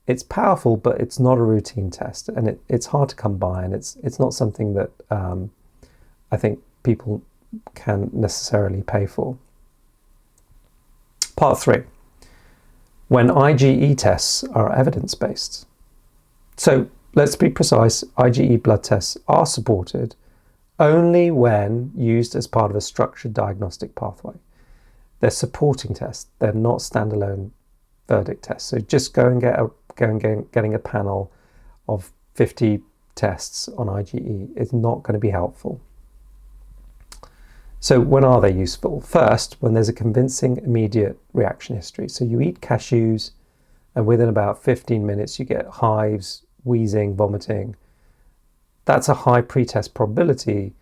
It's powerful, but it's not a routine test, and it's hard to come by, and it's not something that I think people can necessarily pay for. Part 3, when IgE tests are evidence-based. So let's be precise, IgE blood tests are supported only when used as part of a structured diagnostic pathway. They're supporting tests, they're not standalone verdict tests. So just getting a panel of 50 tests on IgE is not going to be helpful. So when are they useful? First, when there's a convincing immediate reaction history. So you eat cashews and within about 15 minutes you get hives, wheezing, vomiting. That's a high pretest probability,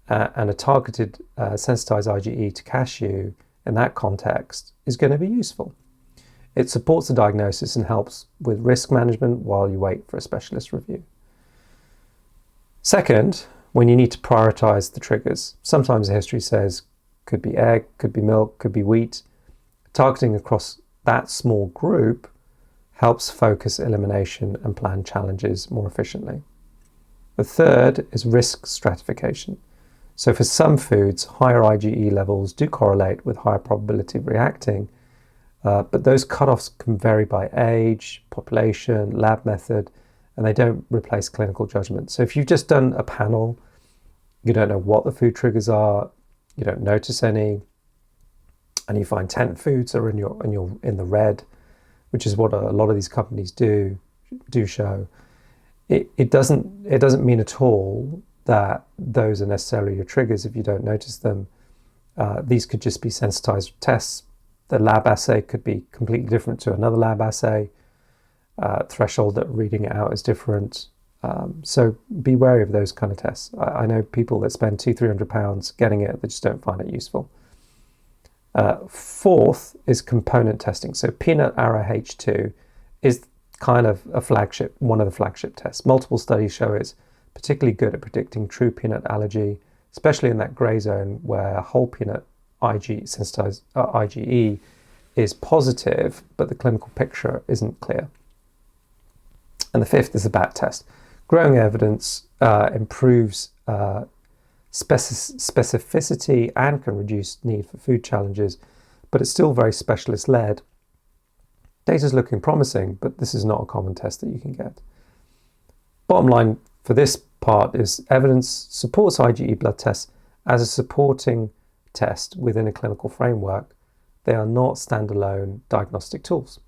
and a targeted sensitized IgE to cashew in that context is going to be useful. It supports the diagnosis and helps with risk management while you wait for a specialist review. Second, when you need to prioritize the triggers. Sometimes the history says could be egg, could be milk, could be wheat. Targeting across that small group helps focus elimination and plan challenges more efficiently. The third is risk stratification. So for some foods, higher IgE levels do correlate with higher probability of reacting, but those cutoffs can vary by age, population, lab method, and they don't replace clinical judgment. So if you've just done a panel, you don't know what the food triggers are, you don't notice any, and you find 10 foods are in the red, which is what a lot of these companies do show. It doesn't mean at all that those are necessarily your triggers if you don't notice them. These could just be sensitized tests. The lab assay could be completely different to another lab assay. Threshold that reading it out is different. So be wary of those kind of tests. I know people that spend £200-300 getting it, they just don't find it useful. Fourth is component testing. So peanut Arrow H2 is kind of one of the flagship tests. Multiple studies show it's particularly good at predicting true peanut allergy, especially in that gray zone where whole peanut sensitized IgE is positive, but the clinical picture isn't clear. And the fifth is a BAT test. Growing evidence improves specificity and can reduce need for food challenges, but it's still very specialist-led. Data's looking promising, but this is not a common test that you can get. Bottom line for this part is evidence supports IgE blood tests as a supporting test within a clinical framework. They are not standalone diagnostic tools.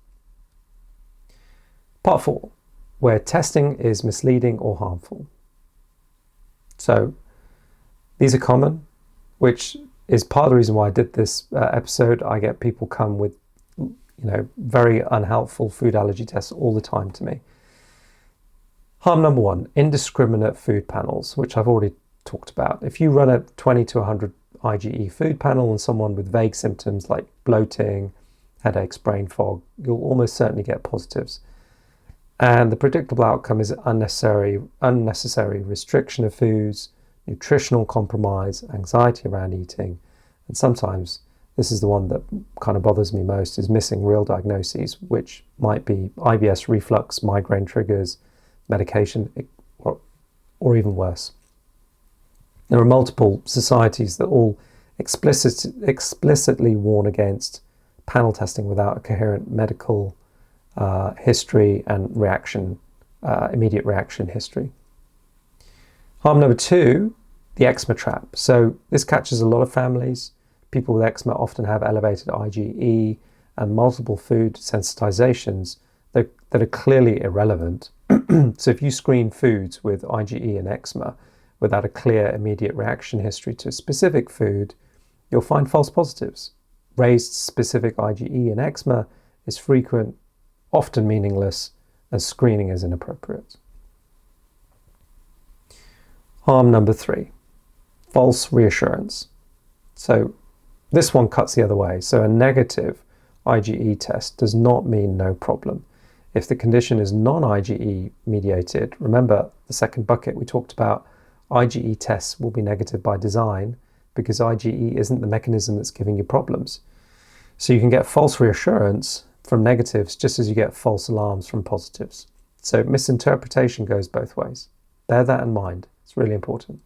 Part 4, where testing is misleading or harmful. So these are common, which is part of the reason why I did this episode. I get people come with very unhelpful food allergy tests all the time to me. Harm number 1, indiscriminate food panels, which I've already talked about. If you run a 20 to 100 IgE food panel on someone with vague symptoms like bloating, headaches, brain fog, you'll almost certainly get positives. And the predictable outcome is unnecessary restriction of foods, nutritional compromise, anxiety around eating, and sometimes, this is the one that kind of bothers me most, is missing real diagnoses, which might be IBS reflux, migraine triggers, medication, or even worse. There are multiple societies that all explicitly warn against panel testing without a coherent medical history and immediate reaction history. Harm number 2, the eczema trap. So this catches a lot of families. People with eczema often have elevated IgE and multiple food sensitizations that are clearly irrelevant. So if you screen foods with IgE and eczema without a clear immediate reaction history to a specific food, you'll find false positives. Raised specific IgE and eczema is frequent, often meaningless, and screening is inappropriate. Harm number 3, false reassurance. So this one cuts the other way. So a negative IgE test does not mean no problem. If the condition is non-IgE mediated, remember the second bucket we talked about, IgE tests will be negative by design because IgE isn't the mechanism that's giving you problems. So you can get false reassurance from negatives, just as you get false alarms from positives. So misinterpretation goes both ways. Bear that in mind. It's really important.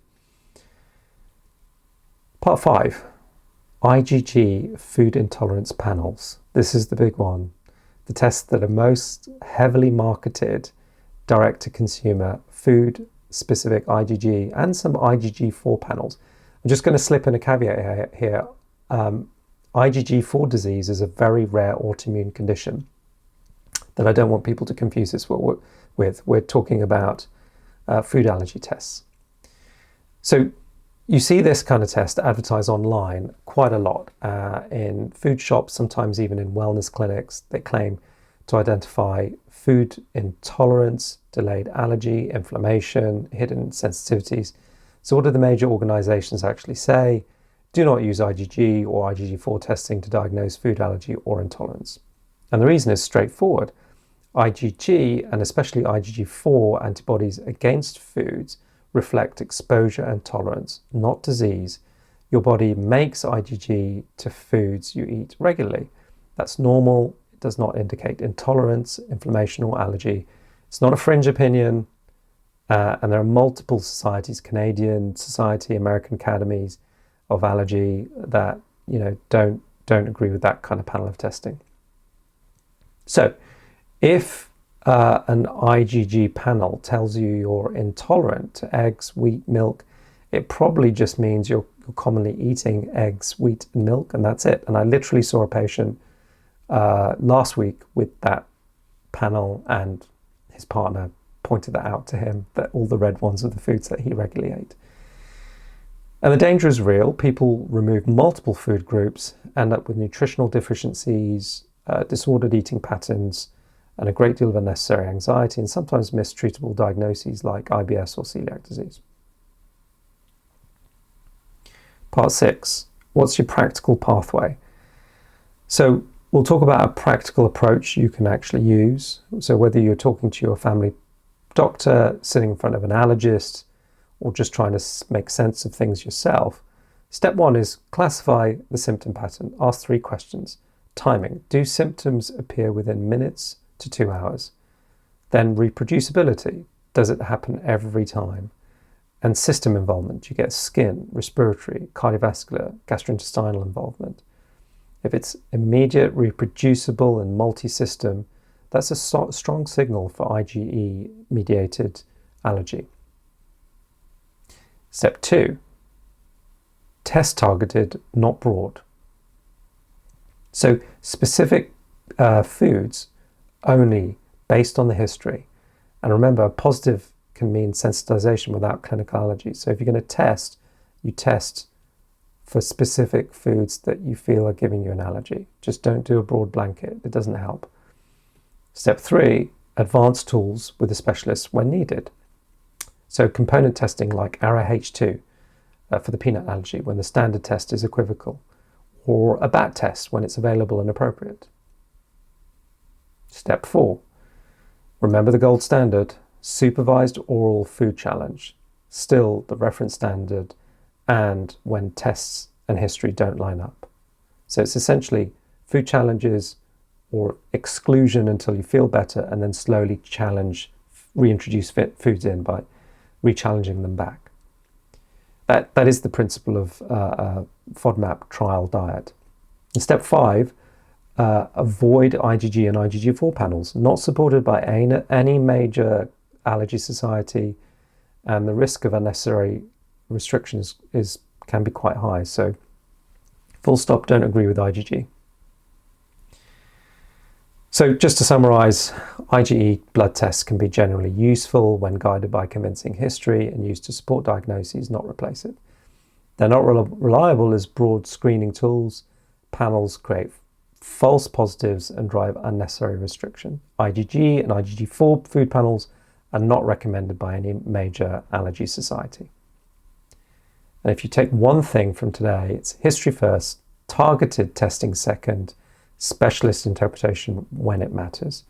Part 5, IgG food intolerance panels. This is the big one. The tests that are most heavily marketed direct to consumer food specific IgG and some IgG4 panels. I'm just going to slip in a caveat here. IgG4 disease is a very rare autoimmune condition that I don't want people to confuse this with. We're talking about food allergy tests. So you see this kind of test advertised online quite a lot in food shops, sometimes even in wellness clinics. They claim to identify food intolerance, delayed allergy, inflammation, hidden sensitivities. So what do the major organizations actually say? Do not use IgG or IgG4 testing to diagnose food allergy or intolerance. And the reason is straightforward. IgG, and especially IgG4 antibodies against foods, reflect exposure and tolerance, not disease. Your body makes IgG to foods you eat regularly. That's normal. It does not indicate intolerance, inflammation, or allergy. It's not a fringe opinion. And there are multiple societies, Canadian Society, American Academies of Allergy, that don't agree with that kind of panel of testing. So if an IgG panel tells you you're intolerant to eggs, wheat, milk, it probably just means you're commonly eating eggs, wheat, and milk, and that's it. And I literally saw a patient last week with that panel, and his partner pointed that out to him, that all the red ones are the foods that he regularly ate. And the danger is real. People remove multiple food groups, end up with nutritional deficiencies, disordered eating patterns, and a great deal of unnecessary anxiety, and sometimes mistreatable diagnoses like IBS or celiac disease. Part 6, what's your practical pathway? So we'll talk about a practical approach you can actually use. So whether you're talking to your family doctor, sitting in front of an allergist, or just trying to make sense of things yourself, step 1 is classify the symptom pattern. Ask 3 questions. Timing. Do symptoms appear within minutes to 2 hours? Then reproducibility. Does it happen every time? And system involvement. Do you get skin, respiratory, cardiovascular, gastrointestinal involvement? If it's immediate, reproducible, and multi-system, that's a strong signal for IgE-mediated allergy. Step 2, test targeted, not broad. So specific foods only based on the history. And remember, positive can mean sensitization without clinical allergy. So if you're going to test, you test for specific foods that you feel are giving you an allergy. Just don't do a broad blanket. It doesn't help. Step 3, advanced tools with a specialist when needed. So component testing like ARA-H2 for the peanut allergy when the standard test is equivocal, or a BAT test when it's available and appropriate. Step 4, remember the gold standard, supervised oral food challenge, still the reference standard, and when tests and history don't line up. So it's essentially food challenges or exclusion until you feel better, and then slowly reintroduce foods in by re-challenging them back. That is the principle of FODMAP trial diet. In step 5, avoid IgG and IgG4 panels, not supported by any major allergy society, and the risk of unnecessary restrictions can be quite high. So full stop, don't agree with IgG. So just to summarize, IgE blood tests can be generally useful when guided by convincing history and used to support diagnoses, not replace it. They're not reliable as broad screening tools. Panels create false positives and drive unnecessary restriction. IgG and IgG4 food panels are not recommended by any major allergy society. And if you take one thing from today, it's history first, targeted testing second, specialist interpretation when it matters.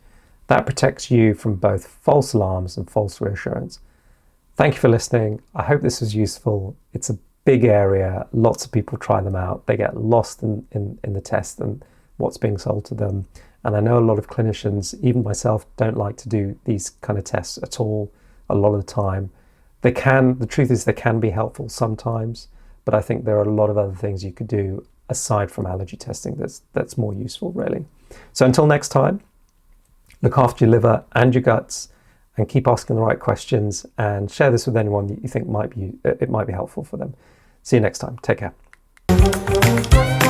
That protects you from both false alarms and false reassurance. Thank you for listening. I hope this was useful. It's a big area. Lots of people try them out. They get lost in the test and what's being sold to them. And I know a lot of clinicians, even myself, don't like to do these kind of tests at all a lot of the time. The truth is they can be helpful sometimes, but I think there are a lot of other things you could do aside from allergy testing that's more useful, really. So until next time, look after your liver and your guts, and keep asking the right questions, and share this with anyone that you think might be helpful for them. See you next time. Take care.